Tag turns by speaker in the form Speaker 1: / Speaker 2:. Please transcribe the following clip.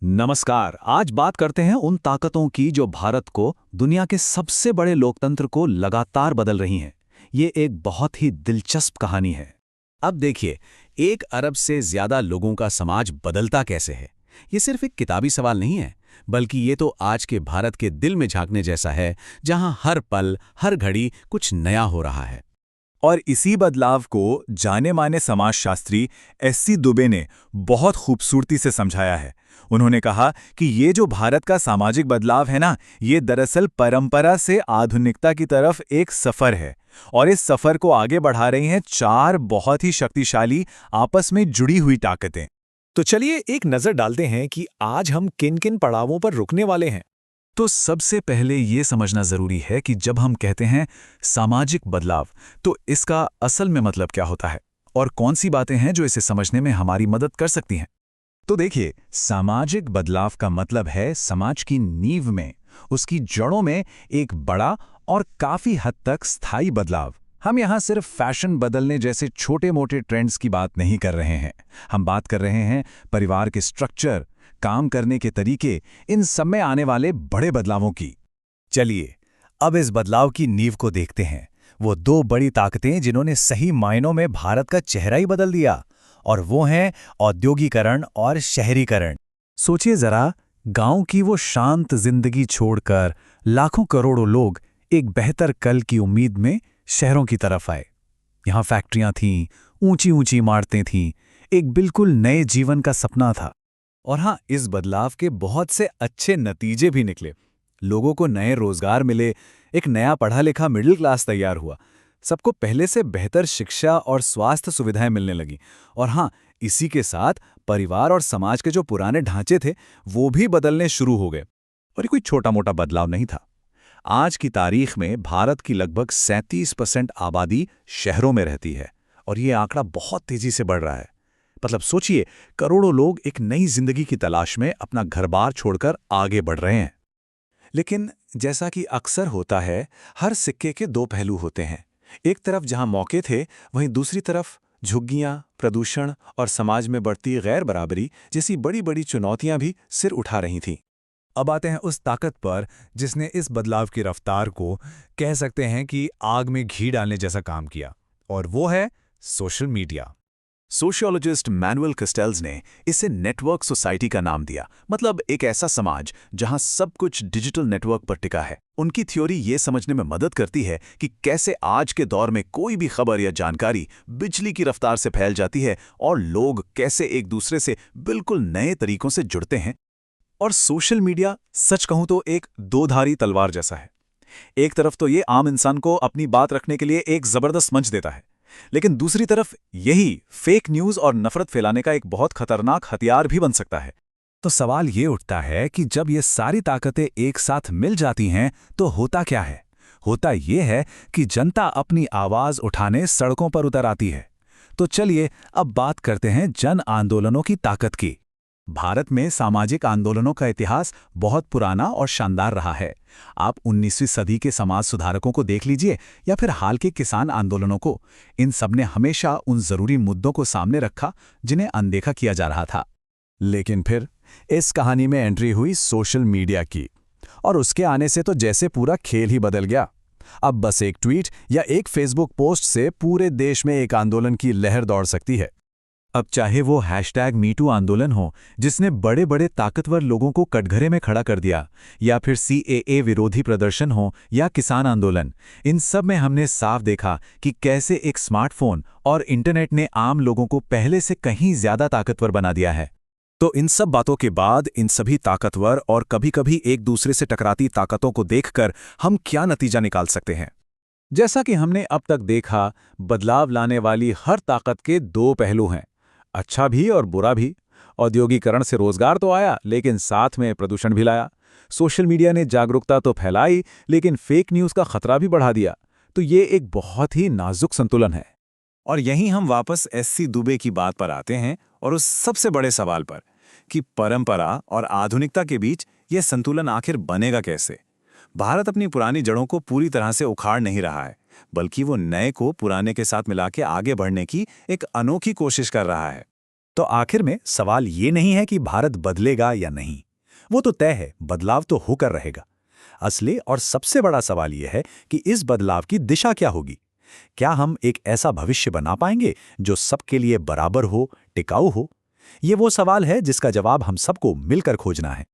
Speaker 1: नमस्कार। आज बात करते हैं उन ताकतों की जो भारत को दुनिया के सबसे बड़े लोकतंत्र को लगातार बदल रही हैं। ये एक बहुत ही दिलचस्प कहानी है। अब देखिए, 1 अरब से ज्यादा लोगों का समाज बदलता कैसे है। ये सिर्फ एक किताबी सवाल नहीं है, बल्कि ये तो आज के भारत के दिल में झांकने जैसा है, जहां हर पल हर घड़ी कुछ नया हो रहा है।
Speaker 2: और इसी बदलाव को जाने माने समाजशास्त्री एस.सी. दुबे ने बहुत खूबसूरती से समझाया है। उन्होंने कहा कि ये जो भारत का सामाजिक बदलाव है ना, ये दरअसल परंपरा से आधुनिकता की तरफ एक सफर है। और इस सफर को आगे बढ़ा रही हैं 4 बहुत ही शक्तिशाली आपस में जुड़ी हुई ताकतें।
Speaker 3: तो चलिए एक नजर डालते हैं कि आज हम किन किन पड़ावों पर रुकने वाले हैं।
Speaker 2: तो सबसे पहले ये समझना जरूरी है कि जब हम कहते हैं सामाजिक बदलाव, तो इसका असल में मतलब क्या होता है और कौन सी बातें हैं जो इसे समझने में हमारी मदद कर सकती हैं। तो देखिए, सामाजिक बदलाव का मतलब है समाज की नींव में, उसकी जड़ों में एक बड़ा और काफी हद तक स्थायी बदलाव। हम यहाँ सिर्फ फैशन बदलने जैसे छोटे-मोटे ट्रेंड्स की बात नहीं कर रहे हैं। हम बात कर रहे हैं परिवार के स्ट्रक्चर, काम करने के तरीके, इन सब में आने वाले बड़े बदलावों की।
Speaker 3: चलिए अब इस बदलाव की नींव को देखते हैं। वो 2 बड़ी ताकतें जिन्होंने सही मायनों में भारत का चेहरा ही बदल दिया, और वो हैं औद्योगीकरण और शहरीकरण। सोचिए जरा, गांव की वो शांत जिंदगी छोड़कर लाखों करोड़ों लोग एक बेहतर कल की उम्मीद में शहरों की तरफ आए। यहाँ फैक्ट्रियां थीं, ऊंची ऊंची इमारतें थीं, एक बिल्कुल नए जीवन का सपना था। और हाँ, इस बदलाव के बहुत से अच्छे नतीजे भी निकले। लोगों को नए रोजगार मिले, एक नया पढ़ा लिखा मिडिल क्लास तैयार हुआ, सबको पहले से बेहतर शिक्षा और स्वास्थ्य सुविधाएं मिलने लगी। और हाँ, इसी के साथ परिवार और समाज के जो पुराने ढांचे थे वो भी बदलने शुरू हो गए।
Speaker 2: और ये कोई छोटा मोटा बदलाव नहीं था। आज की तारीख में भारत की लगभग 37% आबादी शहरों में रहती है, और ये आंकड़ा बहुत तेजी से बढ़ रहा है। मतलब सोचिए, करोड़ों लोग एक नई जिंदगी की तलाश में अपना घर-बार छोड़कर आगे बढ़ रहे हैं।
Speaker 3: लेकिन जैसा कि अक्सर होता है, हर सिक्के के 2 पहलू होते हैं। एक तरफ जहां मौके थे, वहीं दूसरी तरफ झुग्गियां, प्रदूषण और समाज में बढ़ती गैर बराबरी जैसी बड़ी-बड़ी चुनौतियां भी सिर उठा रही थीं।
Speaker 2: अब आते हैं उस ताकत पर जिसने इस बदलाव की रफ्तार को, कह सकते हैं कि आग में घी डालने जैसा काम किया, और वो है सोशल मीडिया। सोशियोलॉजिस्ट मैनुअल कस्टेल्स ने इसे नेटवर्क सोसाइटी का नाम दिया, मतलब एक ऐसा समाज जहां सब कुछ डिजिटल नेटवर्क पर टिका है। उनकी थ्योरी ये समझने में मदद करती है कि कैसे आज के दौर में कोई भी खबर या जानकारी बिजली की रफ्तार से फैल जाती है और लोग कैसे एक दूसरे से बिल्कुल नए तरीकों से जुड़ते हैं।
Speaker 3: और सोशल मीडिया, सच कहूं तो एक दोधारी तलवार जैसा है। एक तरफ तो ये आम इंसान को अपनी बात रखने के लिए एक जबरदस्त मंच देता है, लेकिन दूसरी तरफ यही फेक न्यूज़ और नफरत फैलाने का एक बहुत खतरनाक हथियार भी बन सकता है।
Speaker 2: तो सवाल ये उठता है कि जब ये सारी ताकतें एक साथ मिल जाती हैं तो होता क्या है। होता ये है कि जनता अपनी आवाज उठाने सड़कों पर उतर आती है। तो चलिए अब बात करते हैं जन आंदोलनों की ताकत की। भारत में सामाजिक आंदोलनों का इतिहास बहुत पुराना और शानदार रहा है। आप 19वीं सदी के समाज सुधारकों को देख लीजिए या फिर हाल के किसान आंदोलनों को। इन सब ने हमेशा उन जरूरी मुद्दों को सामने रखा जिन्हें अनदेखा किया जा रहा था। लेकिन फिर इस कहानी में एंट्री हुई सोशल मीडिया की, और उसके आने से तो जैसे पूरा खेल ही बदल गया। अब बस एक ट्वीट या एक फेसबुक पोस्ट से पूरे देश में एक आंदोलन की लहर दौड़ सकती है। अब चाहे वो #मीटू आंदोलन हो, जिसने बड़े बड़े ताकतवर लोगों को कटघरे में खड़ा कर दिया, या फिर CAA विरोधी प्रदर्शन हो या किसान आंदोलन, इन सब में हमने साफ देखा कि कैसे एक स्मार्टफोन और इंटरनेट ने आम लोगों को पहले से कहीं ज्यादा ताकतवर बना दिया है।
Speaker 3: तो इन सब बातों के बाद इन सभी ताकतवर और कभी-कभी एक दूसरे से टकराती ताकतों को देखकर हम क्या नतीजा निकाल सकते हैं? जैसा कि हमने अब तक देखा, बदलाव लाने वाली हर ताकत के 2 पहलू हैं, अच्छा भी और बुरा भी। औद्योगीकरण से रोजगार तो आया, लेकिन साथ में प्रदूषण भी लाया। सोशल मीडिया ने जागरूकता तो फैलाई, लेकिन फेक न्यूज़ का खतरा भी बढ़ा दिया। तो ये एक बहुत ही नाजुक संतुलन है। और यहीं हम वापस एस.सी. दुबे की बात पर आते हैं, और उस सबसे बड़े सवाल पर कि परंपरा और आधुनिकता के बीच यह संतुलन आखिर बनेगा कैसे। भारत अपनी पुरानी जड़ों को पूरी तरह से उखाड़ नहीं रहा है, बल्कि वो नए को पुराने के साथ मिला के आगे बढ़ने की एक अनोखी कोशिश कर रहा है।
Speaker 2: तो आखिर में सवाल ये नहीं है कि भारत बदलेगा या नहीं, वो तो तय है, बदलाव तो होकर रहेगा। असली और सबसे बड़ा सवाल यह है कि इस बदलाव की दिशा क्या होगी। क्या हम एक ऐसा भविष्य बना पाएंगे जो सबके लिए बराबर हो, टिकाऊ हो? ये वो सवाल है जिसका जवाब हम सबको मिलकर खोजना है।